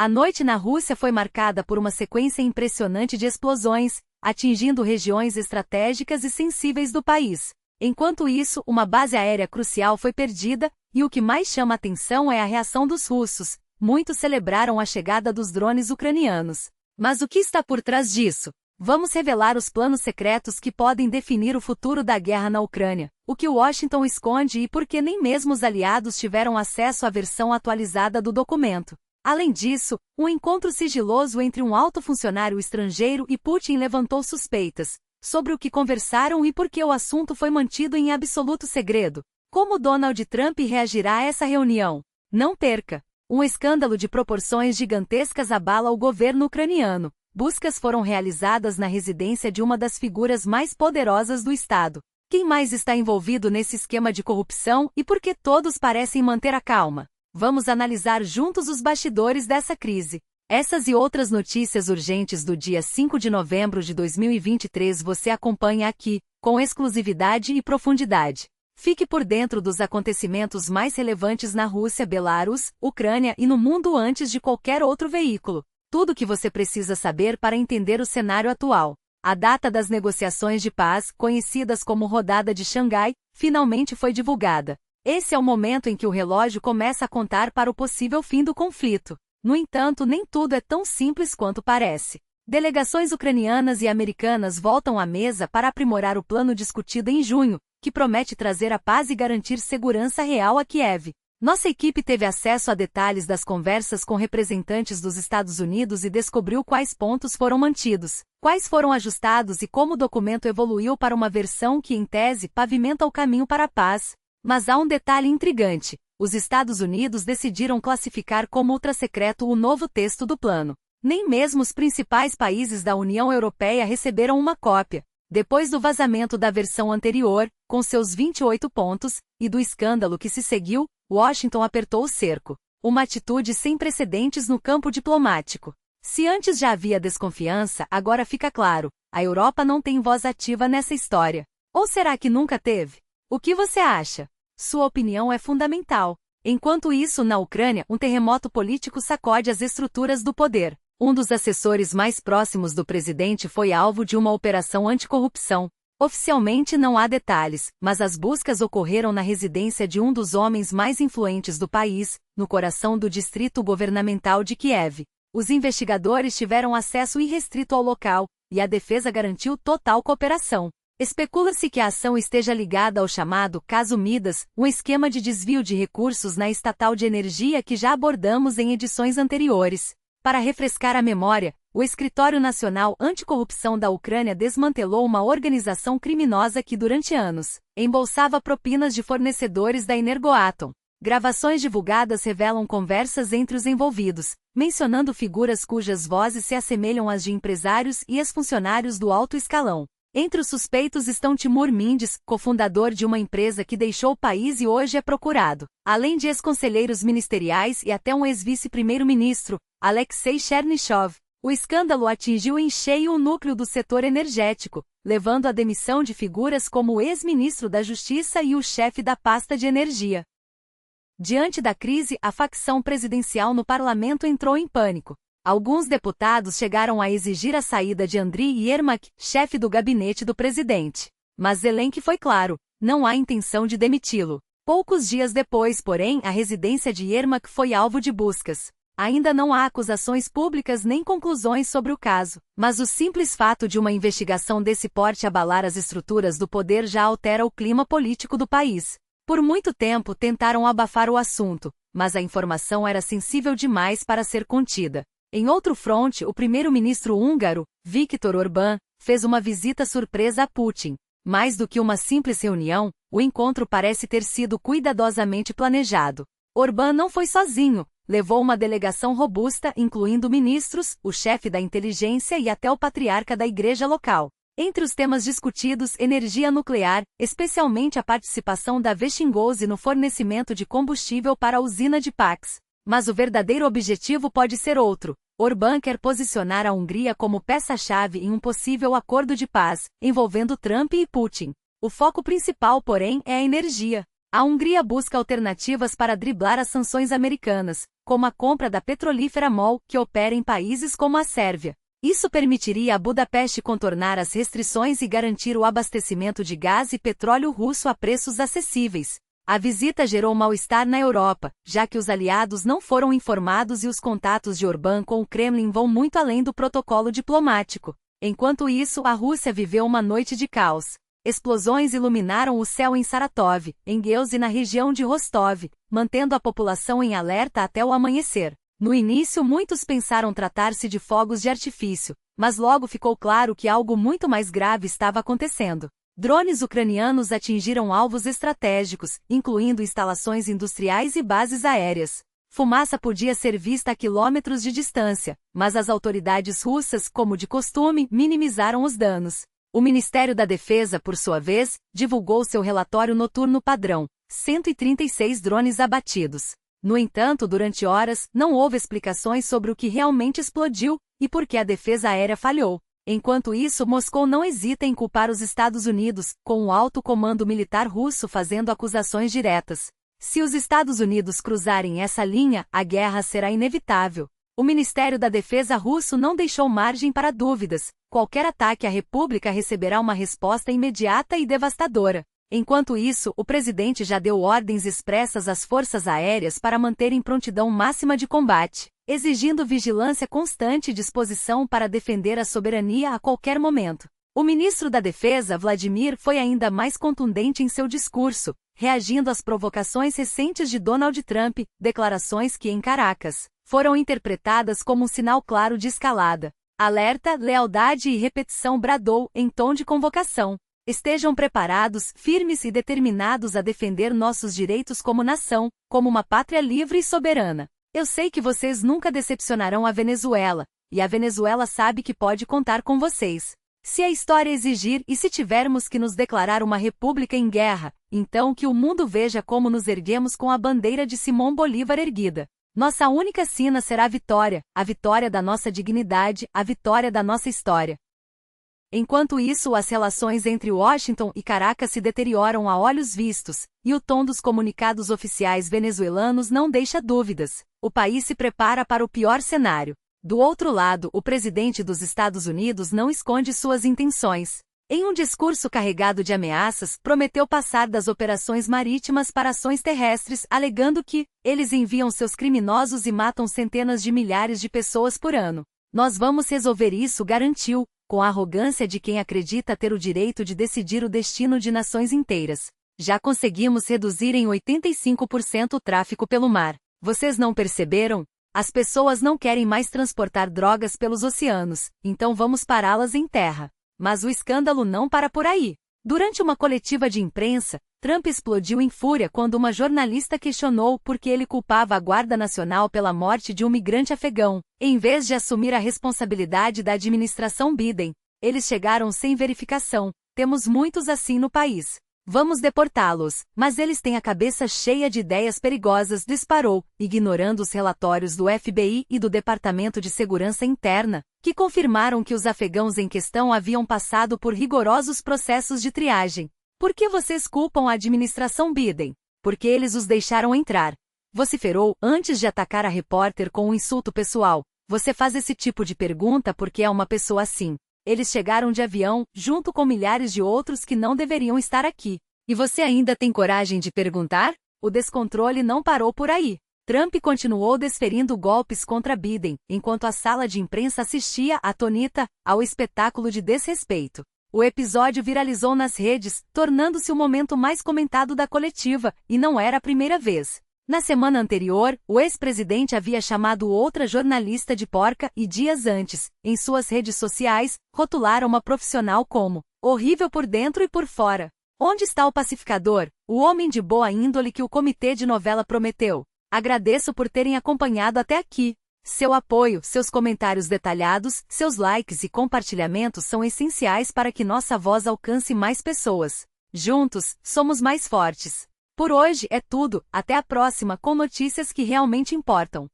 A noite na Rússia foi marcada por uma sequência impressionante de explosões, atingindo regiões estratégicas e sensíveis do país. Enquanto isso, uma base aérea crucial foi perdida, e o que mais chama atenção é a reação dos russos. Muitos celebraram a chegada dos drones ucranianos. Mas o que está por trás disso? Vamos revelar os planos secretos que podem definir o futuro da guerra na Ucrânia, o que Washington esconde e por que nem mesmo os aliados tiveram acesso à versão atualizada do documento. Além disso, um encontro sigiloso entre um alto funcionário estrangeiro e Putin levantou suspeitas sobre o que conversaram e por que o assunto foi mantido em absoluto segredo. Como Donald Trump reagirá a essa reunião? Não perca! Um escândalo de proporções gigantescas abala o governo ucraniano. Buscas foram realizadas na residência de uma das figuras mais poderosas do Estado. Quem mais está envolvido nesse esquema de corrupção e por que todos parecem manter a calma? Vamos analisar juntos os bastidores dessa crise. Essas e outras notícias urgentes do dia 5 de novembro de 2023 você acompanha aqui, com exclusividade e profundidade. Fique por dentro dos acontecimentos mais relevantes na Rússia, Belarus, Ucrânia e no mundo antes de qualquer outro veículo. Tudo o que você precisa saber para entender o cenário atual. A data das negociações de paz, conhecidas como Rodada de Xangai, finalmente foi divulgada. Esse é o momento em que o relógio começa a contar para o possível fim do conflito. No entanto, nem tudo é tão simples quanto parece. Delegações ucranianas e americanas voltam à mesa para aprimorar o plano discutido em junho, que promete trazer a paz e garantir segurança real a Kiev. Nossa equipe teve acesso a detalhes das conversas com representantes dos Estados Unidos e descobriu quais pontos foram mantidos, quais foram ajustados e como o documento evoluiu para uma versão que, em tese, pavimenta o caminho para a paz. Mas há um detalhe intrigante. Os Estados Unidos decidiram classificar como ultrasecreto o novo texto do plano. Nem mesmo os principais países da União Europeia receberam uma cópia. Depois do vazamento da versão anterior, com seus 28 pontos, e do escândalo que se seguiu, Washington apertou o cerco. Uma atitude sem precedentes no campo diplomático. Se antes já havia desconfiança, agora fica claro, a Europa não tem voz ativa nessa história. Ou será que nunca teve? O que você acha? Sua opinião é fundamental. Enquanto isso, na Ucrânia, um terremoto político sacode as estruturas do poder. Um dos assessores mais próximos do presidente foi alvo de uma operação anticorrupção. Oficialmente não há detalhes, mas as buscas ocorreram na residência de um dos homens mais influentes do país, no coração do distrito governamental de Kiev. Os investigadores tiveram acesso irrestrito ao local, e a defesa garantiu total cooperação. Especula-se que a ação esteja ligada ao chamado Caso Midas, um esquema de desvio de recursos na estatal de energia que já abordamos em edições anteriores. Para refrescar a memória, o Escritório Nacional Anticorrupção da Ucrânia desmantelou uma organização criminosa que durante anos embolsava propinas de fornecedores da Energoatom. Gravações divulgadas revelam conversas entre os envolvidos, mencionando figuras cujas vozes se assemelham às de empresários e ex-funcionários do alto escalão. Entre os suspeitos estão Timur Mendes, cofundador de uma empresa que deixou o país e hoje é procurado, além de ex-conselheiros ministeriais e até um ex-vice-primeiro-ministro, Alexei Chernyshov. O escândalo atingiu em cheio o núcleo do setor energético, levando à demissão de figuras como o ex-ministro da Justiça e o chefe da pasta de energia. Diante da crise, a facção presidencial no parlamento entrou em pânico. Alguns deputados chegaram a exigir a saída de Andriy Yermak, chefe do gabinete do presidente. Mas Zelensky foi claro, não há intenção de demiti-lo. Poucos dias depois, porém, a residência de Yermak foi alvo de buscas. Ainda não há acusações públicas nem conclusões sobre o caso, mas o simples fato de uma investigação desse porte abalar as estruturas do poder já altera o clima político do país. Por muito tempo tentaram abafar o assunto, mas a informação era sensível demais para ser contida. Em outro fronte, o primeiro-ministro húngaro, Viktor Orbán, fez uma visita surpresa a Putin. Mais do que uma simples reunião, o encontro parece ter sido cuidadosamente planejado. Orbán não foi sozinho, levou uma delegação robusta, incluindo ministros, o chefe da inteligência e até o patriarca da igreja local. Entre os temas discutidos, energia nuclear, especialmente a participação da Westinghouse no fornecimento de combustível para a usina de Pax. Mas o verdadeiro objetivo pode ser outro. Orbán quer posicionar a Hungria como peça-chave em um possível acordo de paz, envolvendo Trump e Putin. O foco principal, porém, é a energia. A Hungria busca alternativas para driblar as sanções americanas, como a compra da petrolífera MOL, que opera em países como a Sérvia. Isso permitiria a Budapeste contornar as restrições e garantir o abastecimento de gás e petróleo russo a preços acessíveis. A visita gerou mal-estar na Europa, já que os aliados não foram informados e os contatos de Orbán com o Kremlin vão muito além do protocolo diplomático. Enquanto isso, a Rússia viveu uma noite de caos. Explosões iluminaram o céu em Saratov, em Geuze e na região de Rostov, mantendo a população em alerta até o amanhecer. No início, muitos pensaram tratar-se de fogos de artifício, mas logo ficou claro que algo muito mais grave estava acontecendo. Drones ucranianos atingiram alvos estratégicos, incluindo instalações industriais e bases aéreas. Fumaça podia ser vista a quilômetros de distância, mas as autoridades russas, como de costume, minimizaram os danos. O Ministério da Defesa, por sua vez, divulgou seu relatório noturno padrão: 136 drones abatidos. No entanto, durante horas, não houve explicações sobre o que realmente explodiu e por que a defesa aérea falhou. Enquanto isso, Moscou não hesita em culpar os Estados Unidos, com o alto comando militar russo fazendo acusações diretas. Se os Estados Unidos cruzarem essa linha, a guerra será inevitável. O Ministério da Defesa russo não deixou margem para dúvidas. Qualquer ataque à República receberá uma resposta imediata e devastadora. Enquanto isso, o presidente já deu ordens expressas às forças aéreas para manterem prontidão máxima de combate, exigindo vigilância constante e disposição para defender a soberania a qualquer momento. O ministro da Defesa, Vladimir, foi ainda mais contundente em seu discurso, reagindo às provocações recentes de Donald Trump, declarações que, em Caracas, foram interpretadas como um sinal claro de escalada. Alerta, lealdade e repetição, bradou, em tom de convocação. Estejam preparados, firmes e determinados a defender nossos direitos como nação, como uma pátria livre e soberana. Eu sei que vocês nunca decepcionarão a Venezuela, e a Venezuela sabe que pode contar com vocês. Se a história exigir e se tivermos que nos declarar uma república em guerra, então que o mundo veja como nos erguemos com a bandeira de Simão Bolívar erguida. Nossa única sina será a vitória da nossa dignidade, a vitória da nossa história. Enquanto isso, as relações entre Washington e Caracas se deterioram a olhos vistos, e o tom dos comunicados oficiais venezuelanos não deixa dúvidas. O país se prepara para o pior cenário. Do outro lado, o presidente dos Estados Unidos não esconde suas intenções. Em um discurso carregado de ameaças, prometeu passar das operações marítimas para ações terrestres, alegando que eles enviam seus criminosos e matam centenas de milhares de pessoas por ano. Nós vamos resolver isso, garantiu, com a arrogância de quem acredita ter o direito de decidir o destino de nações inteiras. Já conseguimos reduzir em 85% o tráfico pelo mar. Vocês não perceberam? As pessoas não querem mais transportar drogas pelos oceanos, então vamos pará-las em terra. Mas o escândalo não para por aí. Durante uma coletiva de imprensa, Trump explodiu em fúria quando uma jornalista questionou por que ele culpava a Guarda Nacional pela morte de um migrante afegão, em vez de assumir a responsabilidade da administração Biden. Eles chegaram sem verificação. Temos muitos assim no país. Vamos deportá-los, mas eles têm a cabeça cheia de ideias perigosas, disparou, ignorando os relatórios do FBI e do Departamento de Segurança Interna, que confirmaram que os afegãos em questão haviam passado por rigorosos processos de triagem. Por que vocês culpam a administração Biden? Porque eles os deixaram entrar. Vociferou antes de atacar a repórter com um insulto pessoal. Você faz esse tipo de pergunta porque é uma pessoa assim. Eles chegaram de avião, junto com milhares de outros que não deveriam estar aqui. E você ainda tem coragem de perguntar? O descontrole não parou por aí. Trump continuou desferindo golpes contra Biden, enquanto a sala de imprensa assistia, atônita, ao espetáculo de desrespeito. O episódio viralizou nas redes, tornando-se o momento mais comentado da coletiva, e não era a primeira vez. Na semana anterior, o ex-presidente havia chamado outra jornalista de porca e dias antes, em suas redes sociais, rotularam uma profissional como horrível por dentro e por fora. Onde está o pacificador, o homem de boa índole que o comitê de novela prometeu? Agradeço por terem acompanhado até aqui. Seu apoio, seus comentários detalhados, seus likes e compartilhamentos são essenciais para que nossa voz alcance mais pessoas. Juntos, somos mais fortes. Por hoje é tudo, até a próxima com notícias que realmente importam.